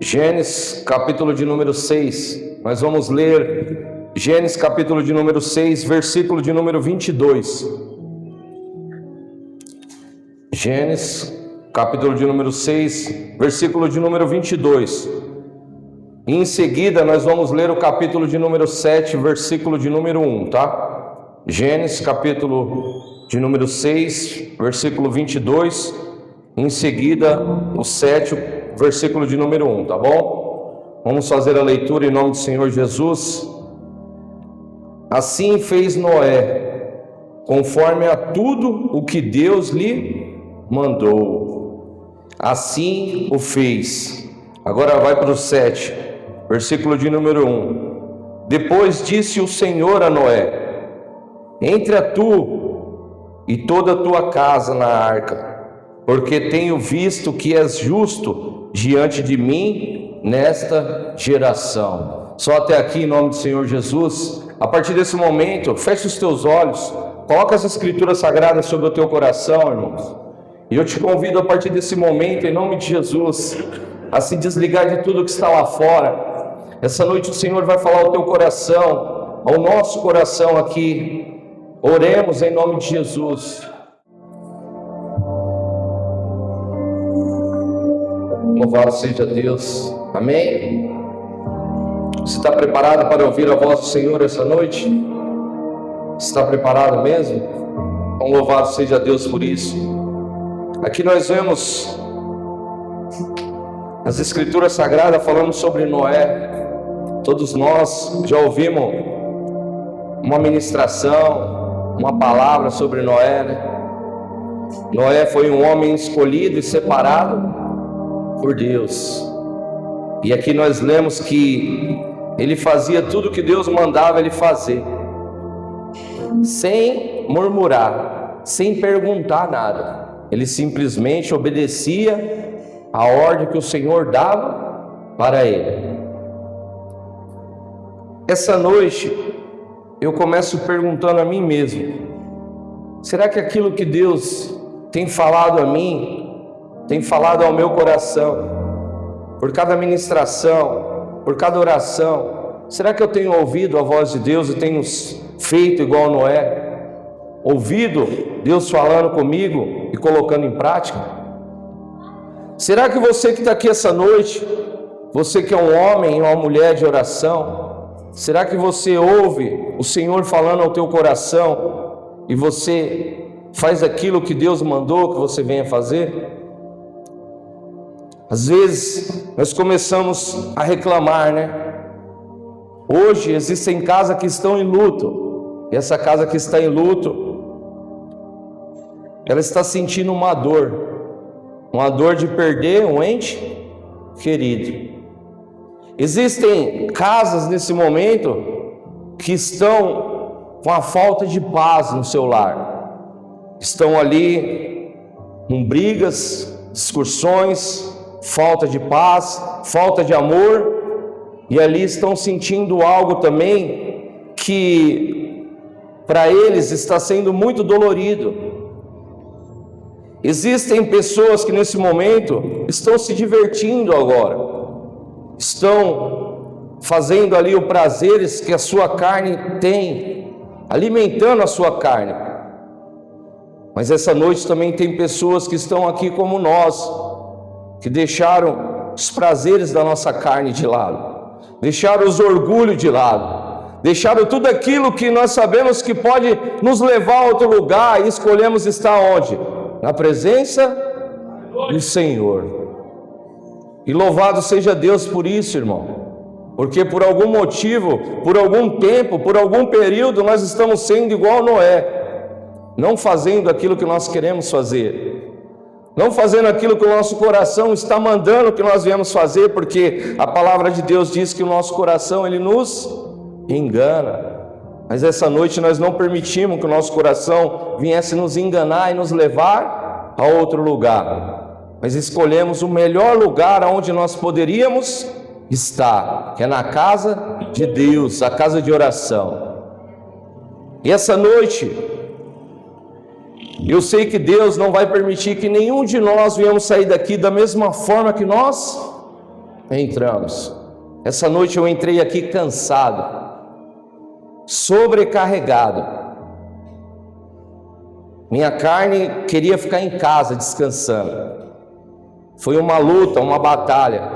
Gênesis capítulo de número 6, nós vamos ler Gênesis capítulo de número 6, versículo de número 22. Gênesis capítulo de número 6, versículo de número 22. E em seguida nós vamos ler o capítulo de número 7, versículo de número 1, tá? Gênesis capítulo de número 6, versículo 22. Em seguida o 7, versículo de número 1, tá bom? Vamos fazer a leitura em nome do Senhor Jesus. Assim fez Noé, conforme a tudo o que Deus lhe mandou. Assim o fez. Agora vai para o 7, versículo de número 1. Depois disse o Senhor a Noé: entra tu e toda a tua casa na arca, porque tenho visto que és justo diante de mim nesta geração. Só até aqui em nome do Senhor Jesus. A partir desse momento, feche os teus olhos, coloca as escrituras sagradas sobre o teu coração, irmãos. E eu te convido a partir desse momento, em nome de Jesus, a se desligar de tudo que está lá fora. Essa noite o Senhor vai falar ao teu coração, ao nosso coração aqui. Oremos em nome de Jesus. Louvado seja Deus. Amém? Você está preparado para ouvir a voz do Senhor essa noite? Está preparado mesmo? Então, louvado seja Deus por isso. Aqui nós vemos as escrituras sagradas falando sobre Noé. Todos nós já ouvimos uma ministração, uma palavra sobre Noé, né? Noé foi um homem escolhido e separado por Deus. E aqui nós lemos que ele fazia tudo o que Deus mandava ele fazer, sem murmurar, sem perguntar nada. Ele simplesmente obedecia a ordem que o Senhor dava para ele. Essa noite eu começo perguntando a mim mesmo: será que aquilo que Deus tem falado a mim, tem falado ao meu coração, por cada ministração, por cada oração, será que eu tenho ouvido a voz de Deus e tenho feito igual Noé? Ouvido Deus falando comigo e colocando em prática? Será que você que está aqui essa noite, você que é um homem e uma mulher de oração, será que você ouve o Senhor falando ao teu coração e você faz aquilo que Deus mandou que você venha fazer? Às vezes nós começamos a reclamar, né? Hoje existem casas que estão em luto, e essa casa que está em luto, ela está sentindo uma dor de perder um ente querido. Existem casas nesse momento que estão com a falta de paz no seu lar, estão ali com brigas, discussões, falta de paz, falta de amor, e ali estão sentindo algo também que para eles está sendo muito dolorido. Existem pessoas que nesse momento estão se divertindo agora, estão fazendo ali os prazeres que a sua carne tem, alimentando a sua carne. Mas essa noite também tem pessoas que estão aqui como nós, que deixaram os prazeres da nossa carne de lado, deixaram os orgulhos de lado, deixaram tudo aquilo que nós sabemos que pode nos levar a outro lugar, e escolhemos estar onde? Na presença do Senhor. E louvado seja Deus por isso, irmão, porque por algum motivo, por algum tempo, por algum período, nós estamos sendo igual Noé, não fazendo aquilo que nós queremos fazer, não fazendo aquilo que o nosso coração está mandando que nós viemos fazer, porque a palavra de Deus diz que o nosso coração, ele nos engana. Mas essa noite nós não permitimos que o nosso coração viesse nos enganar e nos levar a outro lugar, mas escolhemos o melhor lugar onde nós poderíamos estar, que é na casa de Deus, a casa de oração. E essa noite eu sei que Deus não vai permitir que nenhum de nós venhamos sair daqui da mesma forma que nós Entramos. Essa noite eu entrei aqui cansado, sobrecarregado. Minha carne queria ficar em casa descansando. Foi uma luta, uma batalha.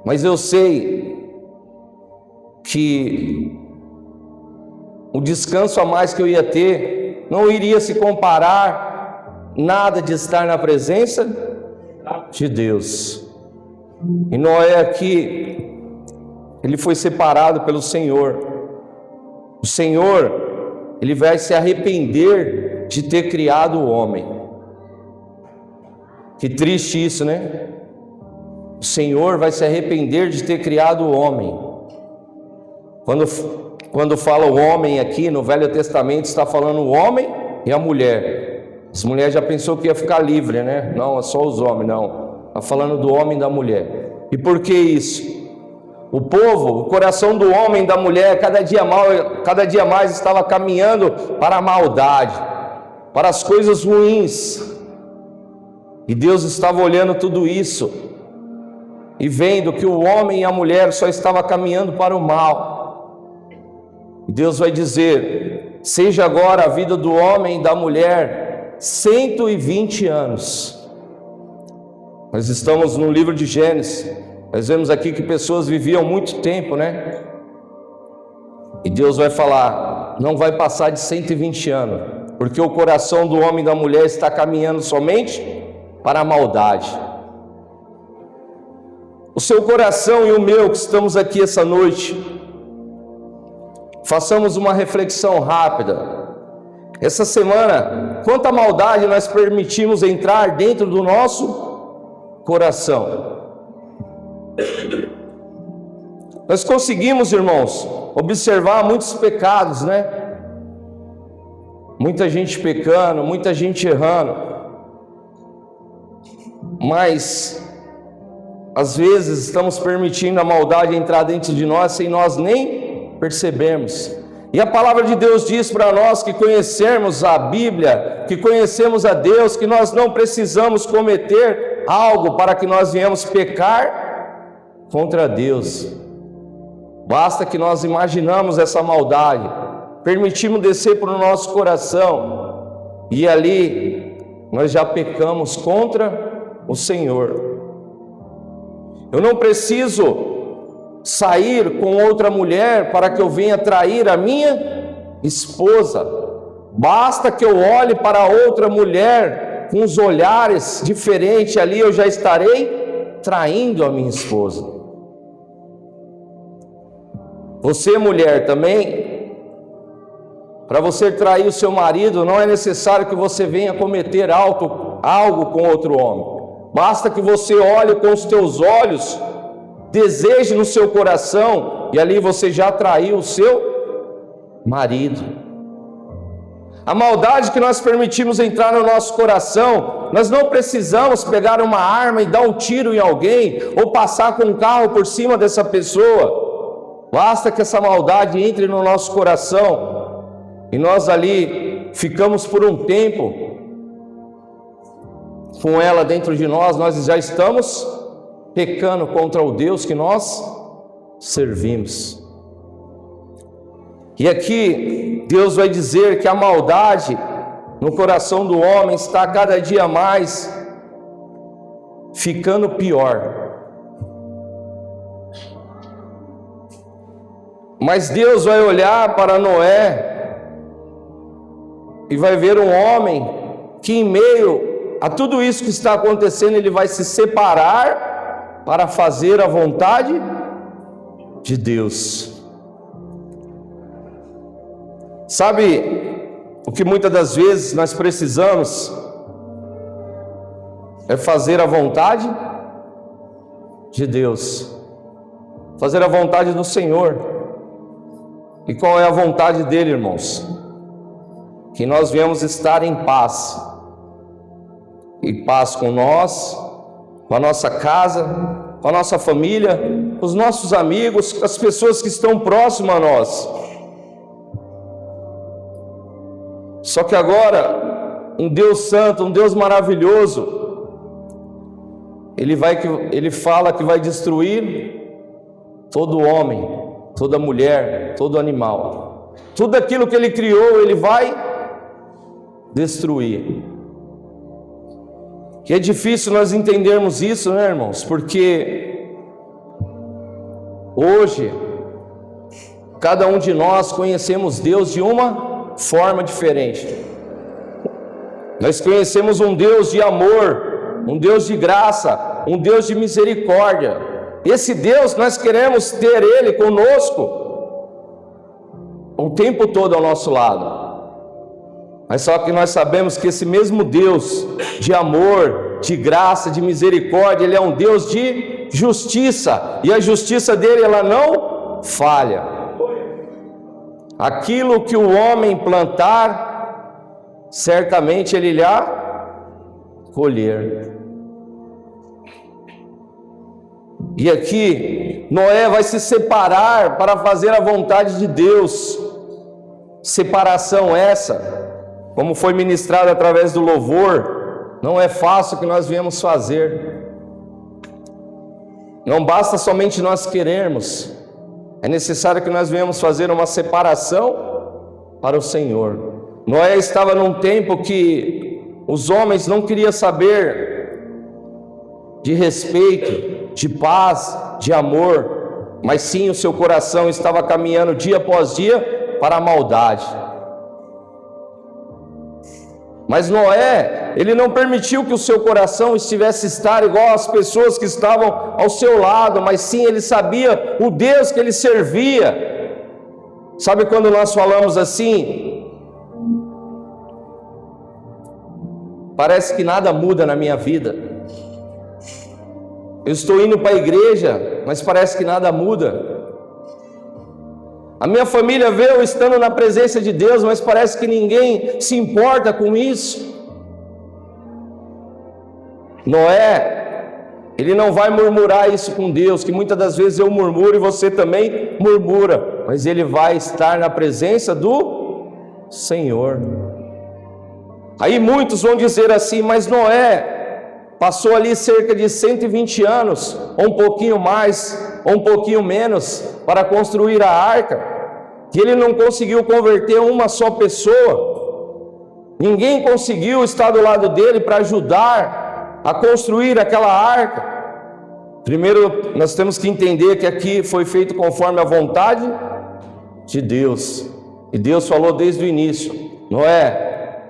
Mas eu sei que o descanso a mais que eu ia ter não iria se comparar nada de estar na presença de Deus. E Noé aqui, ele foi separado pelo Senhor. O Senhor, ele vai se arrepender de ter criado o homem. Que triste isso, né? O Senhor vai se arrepender de ter criado o homem. Quando fala o homem aqui no Velho Testamento, está falando o homem e a mulher. As mulheres já pensou que ia ficar livre, né? Não, é só os homens, não. Está falando do homem e da mulher. E por que isso? O povo, o coração do homem e da mulher, cada dia mais estava caminhando para a maldade, para as coisas ruins. E Deus estava olhando tudo isso e vendo que o homem e a mulher só estavam caminhando para o mal. E Deus vai dizer: seja agora a vida do homem e da mulher 120 anos. Nós estamos no livro de Gênesis. Nós vemos aqui que pessoas viviam muito tempo, né? E Deus vai falar: não vai passar de 120 anos, porque o coração do homem e da mulher está caminhando somente para a maldade. O seu coração e o meu, que estamos aqui essa noite, façamos uma reflexão rápida. Essa semana, quanta maldade nós permitimos entrar dentro do nosso coração. Nós conseguimos, irmãos, observar muitos pecados, né? Muita gente pecando, muita gente errando. Mas às vezes estamos permitindo a maldade entrar dentro de nós sem nós nem percebermos. E a palavra de Deus diz para nós que conhecemos a Bíblia, que conhecemos a Deus, que nós não precisamos cometer algo para que nós venhamos pecar contra Deus. Basta que nós imaginamos essa maldade, permitimos descer para o nosso coração, e ali nós já pecamos contra o Senhor. Eu não preciso sair com outra mulher para que eu venha trair a minha esposa. Basta que eu olhe para outra mulher com os olhares diferentes, ali eu já estarei traindo a minha esposa. Você, mulher, também, para você trair o seu marido, não é necessário que você venha cometer algo com outro homem. Basta que você olhe com os teus olhos, deseje no seu coração, e ali você já traiu o seu marido. A maldade que nós permitimos entrar no nosso coração, nós não precisamos pegar uma arma e dar um tiro em alguém, ou passar com um carro por cima dessa pessoa. Basta que essa maldade entre no nosso coração, e nós ali ficamos por um tempo com ela dentro de nós, nós já estamos pecando contra o Deus que nós servimos. E aqui Deus vai dizer que a maldade no coração do homem está cada dia mais ficando pior. Mas Deus vai olhar para Noé e vai ver um homem que, em meio a tudo isso que está acontecendo, ele vai se separar para fazer a vontade de Deus. Sabe o que muitas das vezes nós precisamos? É fazer a vontade de Deus, fazer a vontade do Senhor. E qual é a vontade dele, irmãos? Que nós venhamos estar em paz. E paz com nós, com a nossa casa, com a nossa família, com os nossos amigos, com as pessoas que estão próximas a nós. Só que agora, um Deus santo, um Deus maravilhoso, ele fala que vai destruir todo homem, toda mulher, todo animal. Tudo aquilo que ele criou, ele vai destruir. E é difícil nós entendermos isso, né, irmãos? Porque hoje, cada um de nós conhecemos Deus de uma forma diferente. Nós conhecemos um Deus de amor, um Deus de graça, um Deus de misericórdia. Esse Deus, nós queremos ter Ele conosco o tempo todo ao nosso lado. Mas só que nós sabemos que esse mesmo Deus de amor, de graça, de misericórdia, Ele é um Deus de justiça. E a justiça dele, ela não falha. Aquilo que o homem plantar, certamente ele irá colher. E aqui, Noé vai se separar para fazer a vontade de Deus. Separação essa, como foi ministrado através do louvor, não é fácil que nós viemos fazer. Não basta somente nós querermos, é necessário que nós venhamos fazer uma separação para o Senhor. Noé estava num tempo que os homens não queriam saber de respeito, de paz, de amor, mas sim o seu coração estava caminhando dia após dia para a maldade. Mas Noé, ele não permitiu que o seu coração estivesse estar igual às pessoas que estavam ao seu lado, mas sim ele sabia o Deus que ele servia. Sabe quando nós falamos assim, parece que nada muda na minha vida. Eu estou indo para a igreja, mas parece que nada muda. A minha família vê eu estando na presença de Deus, mas parece que ninguém se importa com isso. Noé, ele não vai murmurar isso com Deus, que muitas das vezes eu murmuro e você também murmura, mas ele vai estar na presença do Senhor. Aí muitos vão dizer assim, mas Noé passou ali cerca de 120 anos, ou um pouquinho mais, ou um pouquinho menos, para construir a arca, que ele não conseguiu converter uma só pessoa. Ninguém conseguiu estar do lado dele para ajudar a construir aquela arca. Primeiro, nós temos que entender que aqui foi feito conforme a vontade de Deus. E Deus falou desde o início: Noé,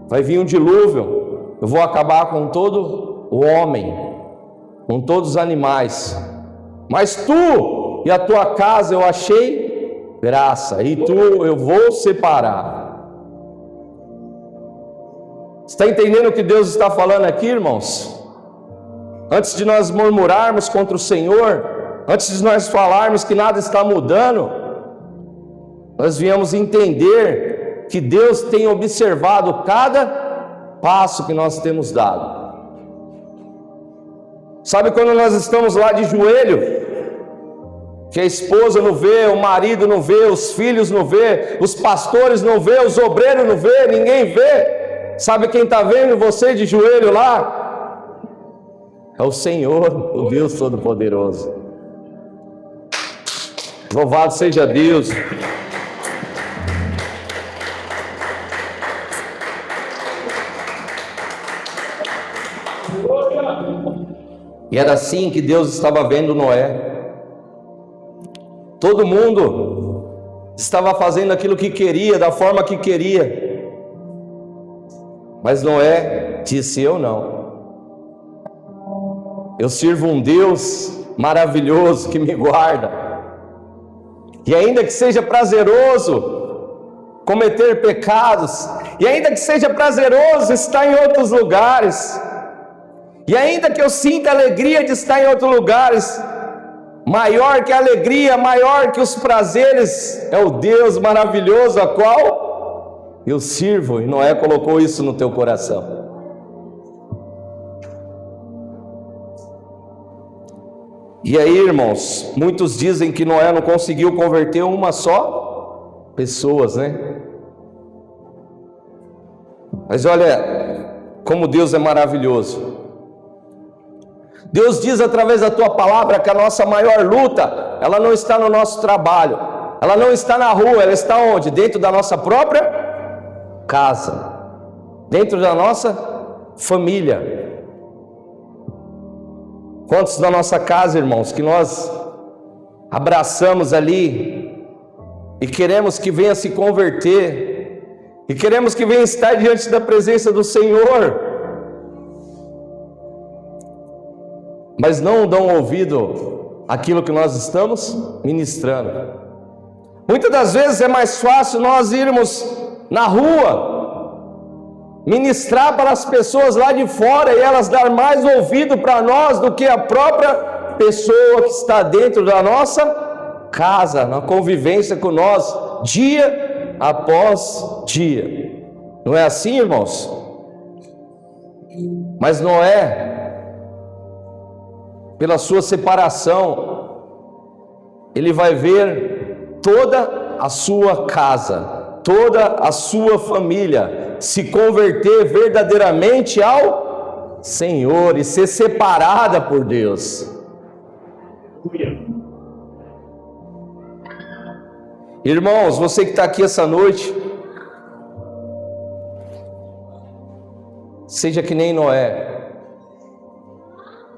vai vir um dilúvio, eu vou acabar com todo o homem, com todos os animais, mas tu e a tua casa eu achei graça, e tu eu vou separar. Está entendendo o que Deus está falando aqui, irmãos? Antes de nós murmurarmos contra o Senhor, antes de nós falarmos que nada está mudando, nós viemos entender que Deus tem observado cada passo que nós temos dado. Sabe quando nós estamos lá de joelho, que a esposa não vê, o marido não vê, os filhos não vê, os pastores não vê, os obreiros não vê, ninguém vê. Sabe quem está vendo você de joelho lá? É o Senhor, o Deus Todo-Poderoso. Louvado seja Deus. E era assim que Deus estava vendo Noé. Todo mundo estava fazendo aquilo que queria, da forma que queria. Mas Noé disse: eu não. Eu sirvo um Deus maravilhoso que me guarda. E ainda que seja prazeroso cometer pecados, e ainda que seja prazeroso estar em outros lugares, e ainda que eu sinta alegria de estar em outros lugares, maior que a alegria, maior que os prazeres, é o Deus maravilhoso a qual eu sirvo. E Noé colocou isso no teu coração. E aí, irmãos, muitos dizem que Noé não conseguiu converter uma só pessoa, né? Mas olha como Deus é maravilhoso. Deus diz através da tua palavra que a nossa maior luta, ela não está no nosso trabalho, ela não está na rua, ela está onde? Dentro da nossa própria casa, dentro da nossa família. Quantos da nossa casa, irmãos, que nós abraçamos ali e queremos que venha se converter, e queremos que venha estar diante da presença do Senhor, mas não dão ouvido àquilo que nós estamos ministrando. Muitas das vezes é mais fácil nós irmos na rua, ministrar para as pessoas lá de fora e elas dar mais ouvido para nós do que a própria pessoa que está dentro da nossa casa, na convivência com nós, dia após dia. Não é assim, irmãos? Mas Noé, pela sua separação, ele vai ver toda a sua casa, toda a sua família se converter verdadeiramente ao Senhor e ser separada por Deus. Irmãos, você que está aqui essa noite, seja que nem Noé,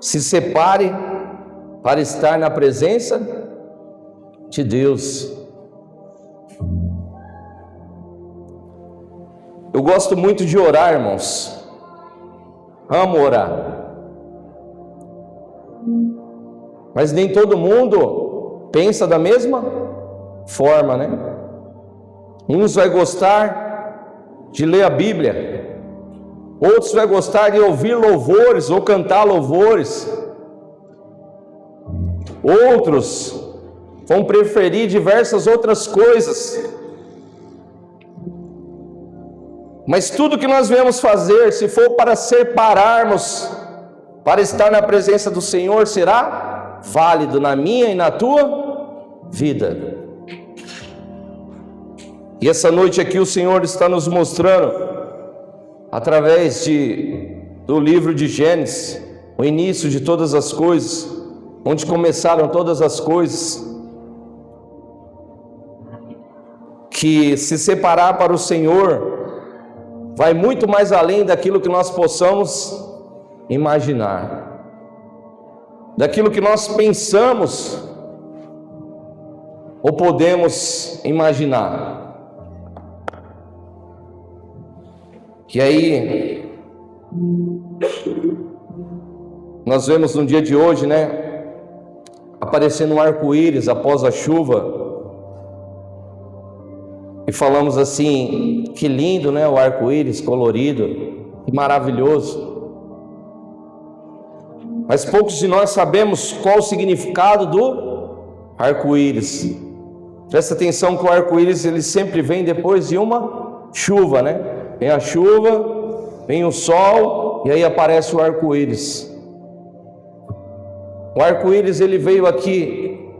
se separe para estar na presença de Deus. Eu gosto muito de orar, irmãos. Amo orar. Mas nem todo mundo pensa da mesma forma, né? Uns vai gostar de ler a Bíblia, outros vai gostar de ouvir louvores ou cantar louvores, outros vão preferir diversas outras coisas. Mas tudo que nós viemos fazer, se for para separarmos, para estar na presença do Senhor, será válido na minha e na tua vida. E essa noite aqui o Senhor está nos mostrando, através do livro de Gênesis, o início de todas as coisas, onde começaram todas as coisas, que se separar para o Senhor vai muito mais além daquilo que nós possamos imaginar, daquilo que nós pensamos ou podemos imaginar. E aí, nós vemos no dia de hoje, né, aparecendo um arco-íris após a chuva, e falamos assim, que lindo, né, o arco-íris colorido, que maravilhoso. Mas poucos de nós sabemos qual o significado do arco-íris. Presta atenção que o arco-íris ele sempre vem depois de uma chuva, né? Vem a chuva, vem o sol e aí aparece o arco-íris. O arco-íris ele veio aqui,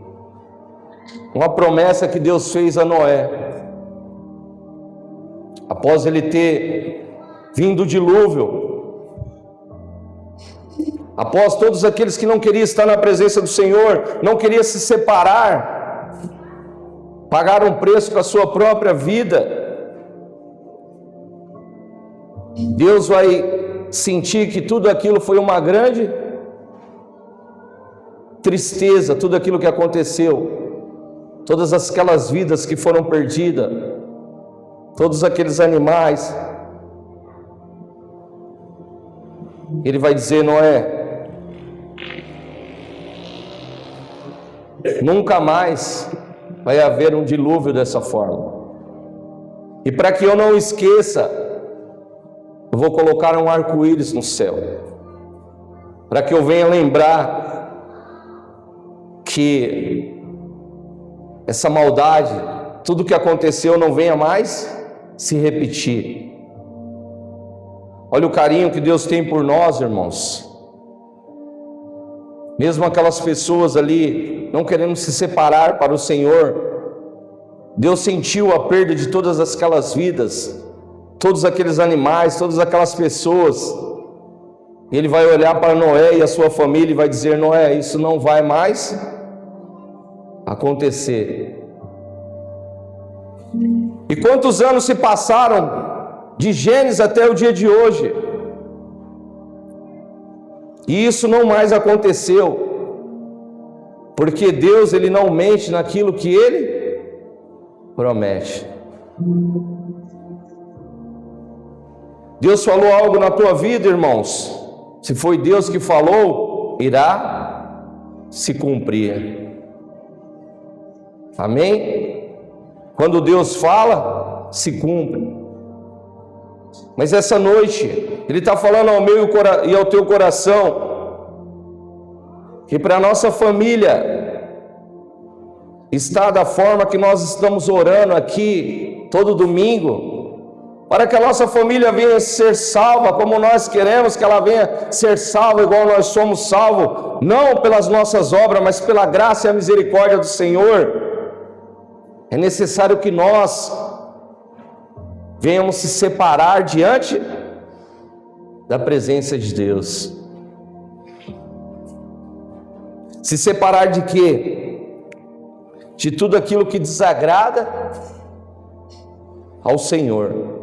uma promessa que Deus fez a Noé. Após ele ter vindo o dilúvio, após todos aqueles que não queriam estar na presença do Senhor, não queriam se separar, pagaram um preço com a sua própria vida, Deus vai sentir que tudo aquilo foi uma grande tristeza, tudo aquilo que aconteceu, todas aquelas vidas que foram perdidas, todos aqueles animais. Ele vai dizer: Noé, nunca mais vai haver um dilúvio dessa forma. E para que eu não esqueça, eu vou colocar um arco-íris no céu, para que eu venha lembrar que essa maldade, tudo que aconteceu não venha mais se repetir. Olha o carinho que Deus tem por nós, irmãos. Mesmo aquelas pessoas ali não querendo se separar para o Senhor, Deus sentiu a perda de todas aquelas vidas, todos aqueles animais, todas aquelas pessoas. Ele vai olhar para Noé e a sua família e vai dizer: Noé, isso não vai mais acontecer. E quantos anos se passaram de Gênesis até o dia de hoje? E isso não mais aconteceu, porque Deus, Ele não mente naquilo que Ele promete. Deus falou algo na tua vida, irmãos. Se foi Deus que falou, irá se cumprir. Amém? Quando Deus fala, se cumpre. Mas essa noite, Ele está falando ao meu e ao teu coração, que para a nossa família está da forma que nós estamos orando aqui, todo domingo, para que a nossa família venha ser salva, como nós queremos que ela venha ser salva, igual nós somos salvos, não pelas nossas obras, mas pela graça e a misericórdia do Senhor. É necessário que nós venhamos se separar diante da presença de Deus. Se separar de quê? De tudo aquilo que desagrada ao Senhor.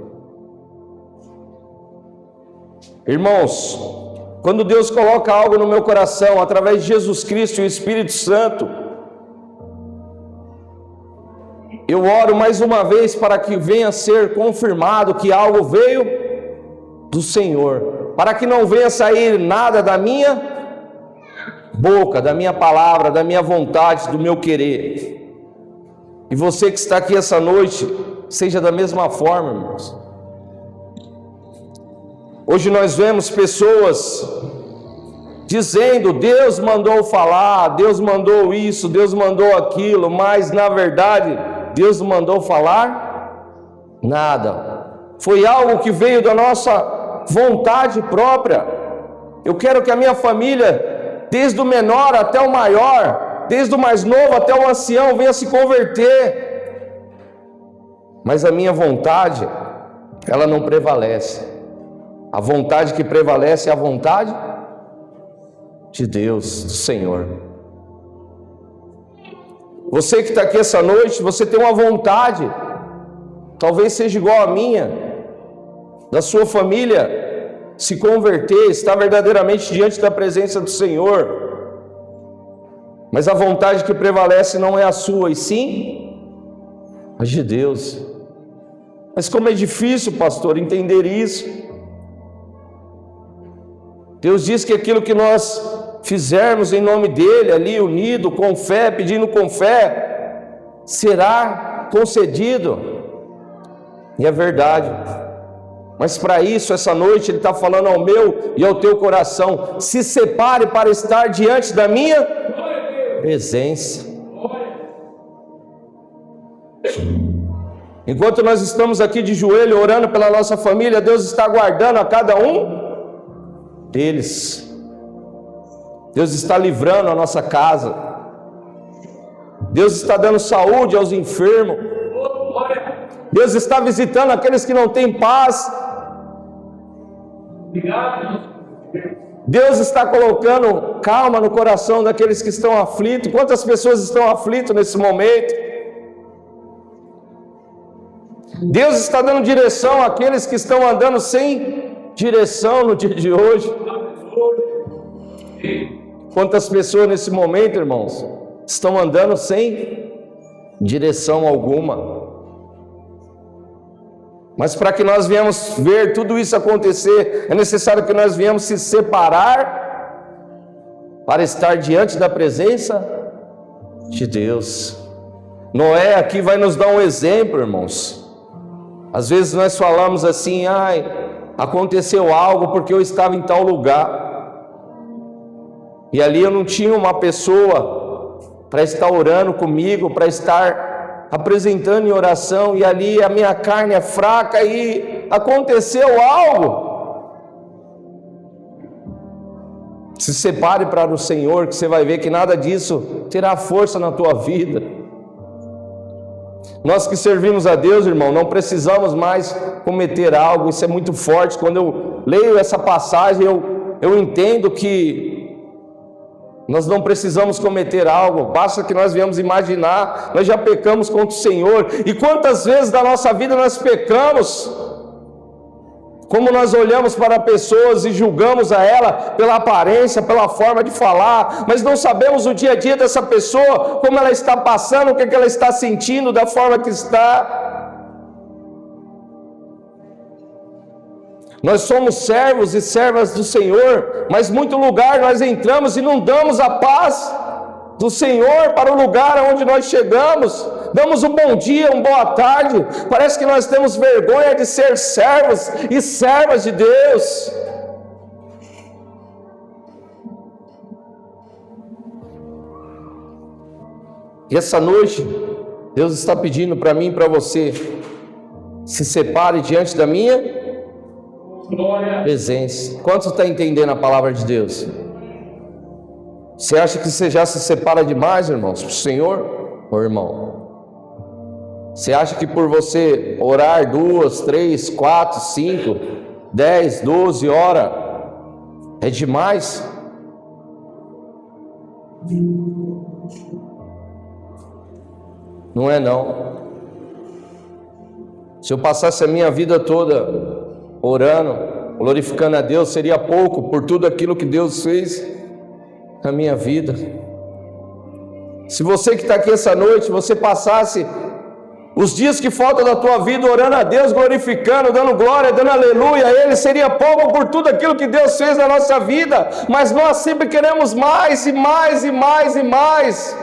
Irmãos, quando Deus coloca algo no meu coração, através de Jesus Cristo e o Espírito Santo, eu oro mais uma vez para que venha a ser confirmado que algo veio do Senhor, para que não venha sair nada da minha boca, da minha palavra, da minha vontade, do meu querer. E você que está aqui essa noite, seja da mesma forma, irmãos. Hoje nós vemos pessoas dizendo: Deus mandou falar, Deus mandou isso, Deus mandou aquilo, mas na verdade Deus não mandou falar nada. Foi algo que veio da nossa vontade própria. Eu quero que a minha família, desde o menor até o maior, desde o mais novo até o ancião, venha se converter. Mas a minha vontade, ela não prevalece. A vontade que prevalece é a vontade de Deus, do Senhor. Você que está aqui essa noite, você tem uma vontade, talvez seja igual a minha, da sua família se converter, estar verdadeiramente diante da presença do Senhor. Mas a vontade que prevalece não é a sua, e sim a de Deus. Mas como é difícil, pastor, entender isso. Deus diz que aquilo que nós fizermos em nome dEle, ali unido, com fé, pedindo com fé, será concedido. E é verdade. Mas para isso, essa noite, Ele está falando ao meu e ao teu coração: se separe para estar diante da minha presença. Enquanto nós estamos aqui de joelho orando pela nossa família, Deus está guardando a cada um deles. Deus está livrando a nossa casa. Deus está dando saúde aos enfermos. Deus está visitando aqueles que não têm paz. Deus está colocando calma no coração daqueles que estão aflitos. Quantas pessoas estão aflitas nesse momento? Deus está dando direção àqueles que estão andando sem direção no dia de hoje. Quantas pessoas nesse momento, irmãos, estão andando sem direção alguma? Mas para que nós viemos ver tudo isso acontecer, é necessário que nós viemos se separar para estar diante da presença de Deus. Noé aqui vai nos dar um exemplo, irmãos. Às vezes nós falamos assim: aconteceu algo porque eu estava em tal lugar, e ali eu não tinha uma pessoa para estar orando comigo, para estar apresentando em oração, e ali a minha carne é fraca e aconteceu algo. Se separe para o Senhor, que você vai ver que nada disso terá força na tua vida. Nós que servimos a Deus, irmão, não precisamos mais cometer algo. Isso é muito forte. Quando eu leio essa passagem, eu entendo que nós não precisamos cometer algo, basta que nós venhamos imaginar, nós já pecamos contra o Senhor. E quantas vezes da nossa vida nós pecamos? Como nós olhamos para pessoas e julgamos a ela pela aparência, pela forma de falar, mas não sabemos o dia a dia dessa pessoa, como ela está passando, o que ela está sentindo, da forma que está. Nós somos servos e servas do Senhor, mas muito lugar nós entramos e não damos a paz do Senhor para o lugar onde nós chegamos. Damos um bom dia, uma boa tarde, parece que nós temos vergonha de ser servos e servas de Deus. E essa noite, Deus está pedindo para mim e para você: se separe diante da minha presença. Quantos está entendendo a palavra de Deus? Você acha que você já se separa demais, irmãos, para o Senhor? Ô irmão, você acha que por você orar 2, 3, 4, 5, 10, 12 horas é demais? Não é não. Se eu passasse a minha vida toda orando, glorificando a Deus, seria pouco por tudo aquilo que Deus fez na minha vida. Se você que está aqui essa noite, você passasse os dias que faltam da tua vida orando a Deus, glorificando, dando glória, dando aleluia a Ele, seria pouco por tudo aquilo que Deus fez na nossa vida. Mas nós sempre queremos mais e mais e mais e mais.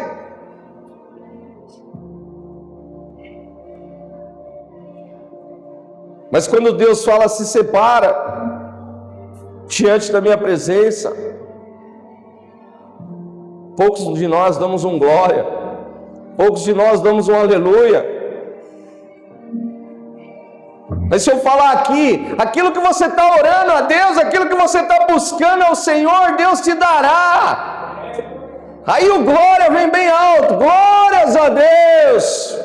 Mas quando Deus fala, se separa diante da minha presença, poucos de nós damos um glória, poucos de nós damos um aleluia. Mas se eu falar aqui, aquilo que você está orando a Deus, aquilo que você está buscando ao Senhor, Deus te dará. Aí o glória vem bem alto, glórias a Deus.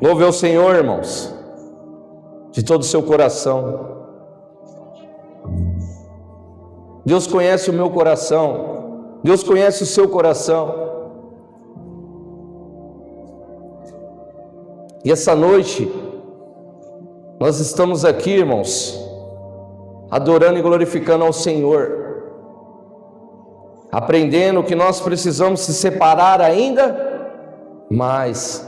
Louve ao Senhor, irmãos, de todo o seu coração. Deus conhece o meu coração, Deus conhece o seu coração. E essa noite, nós estamos aqui, irmãos, adorando e glorificando ao Senhor, aprendendo que nós precisamos se separar ainda mais.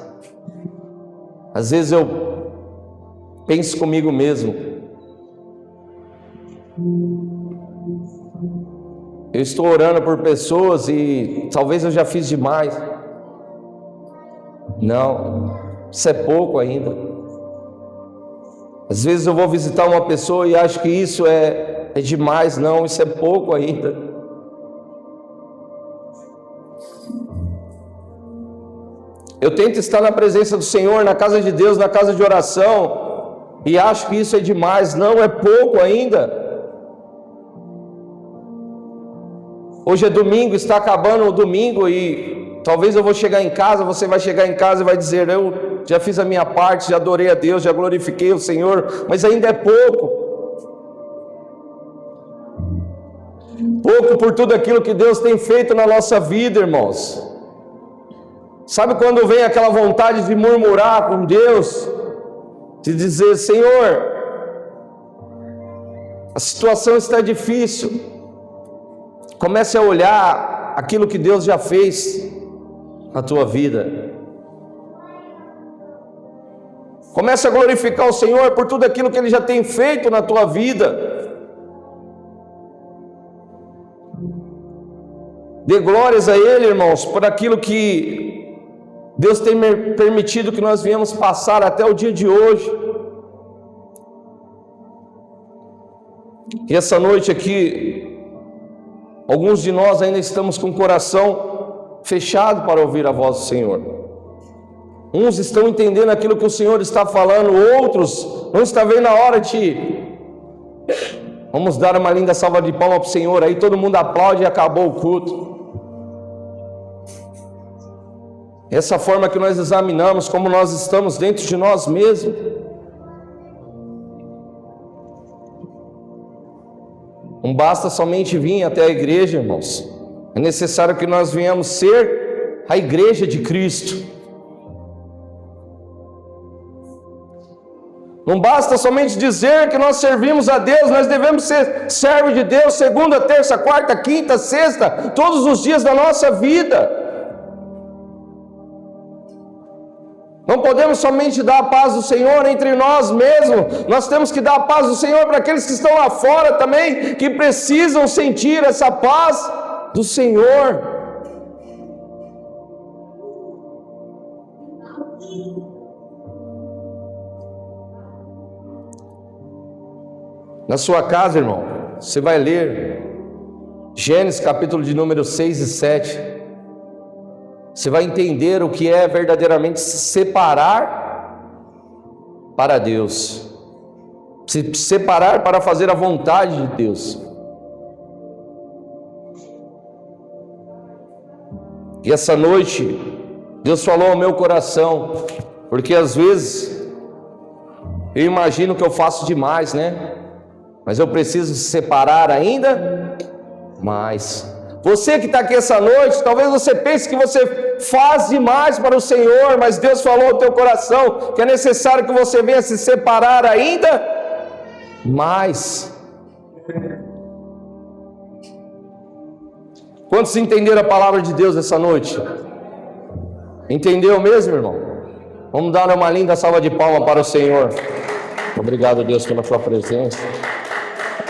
Às vezes eu penso comigo mesmo, eu estou orando por pessoas e talvez eu já fiz demais. Não, isso é pouco ainda. Às vezes eu vou visitar uma pessoa e acho que isso é demais. Não, isso é pouco ainda. Eu tento estar na presença do Senhor, na casa de Deus, na casa de oração, e acho que isso é demais. Não, é pouco ainda. Hoje é domingo, está acabando o domingo e talvez eu vou chegar em casa, você vai chegar em casa e vai dizer: eu já fiz a minha parte, já adorei a Deus, já glorifiquei o Senhor, mas ainda é pouco. Pouco por tudo aquilo que Deus tem feito na nossa vida, irmãos. Sabe quando vem aquela vontade de murmurar com Deus, de dizer: Senhor, a situação está difícil. Comece a olhar aquilo que Deus já fez na tua vida. Comece a glorificar o Senhor por tudo aquilo que Ele já tem feito na tua vida. Dê glórias a Ele, irmãos, por aquilo que Deus tem permitido que nós viemos passar até o dia de hoje. E essa noite aqui, alguns de nós ainda estamos com o coração fechado para ouvir a voz do Senhor. Uns estão entendendo aquilo que o Senhor está falando, outros não estão vendo a hora de... Vamos dar uma linda salva de palmas para o Senhor, aí todo mundo aplaude e acabou o culto. essa forma que nós examinamos como nós estamos dentro de nós mesmos. Não basta somente vir até a igreja, irmãos. É necessário que nós venhamos ser a igreja de Cristo. Não basta somente dizer que nós servimos a Deus, nós devemos ser servos de Deus segunda, terça, quarta, quinta, sexta, todos os dias da nossa vida. Não podemos somente dar a paz do Senhor entre nós mesmos, nós temos que dar a paz do Senhor para aqueles que estão lá fora também, que precisam sentir essa paz do Senhor. Na sua casa, irmão, você vai ler Gênesis capítulo de número 6 e 7. Você vai entender o que é verdadeiramente se separar para Deus, se separar para fazer a vontade de Deus. E essa noite, Deus falou ao meu coração, porque às vezes eu imagino que eu faço demais, né? Mas eu preciso separar ainda mais. Você que está aqui essa noite, talvez você pense que você faz demais para o Senhor, mas Deus falou ao teu coração que é necessário que você venha se separar ainda mais. Quantos entenderam a palavra de Deus essa noite? Entendeu mesmo, irmão? Vamos dar uma linda salva de palmas para o Senhor. Obrigado, Deus, pela tua presença.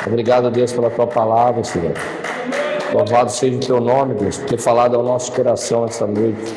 Obrigado, Deus, pela tua palavra, Senhor. Louvado seja o teu nome, Deus, por ter falado ao nosso coração essa noite.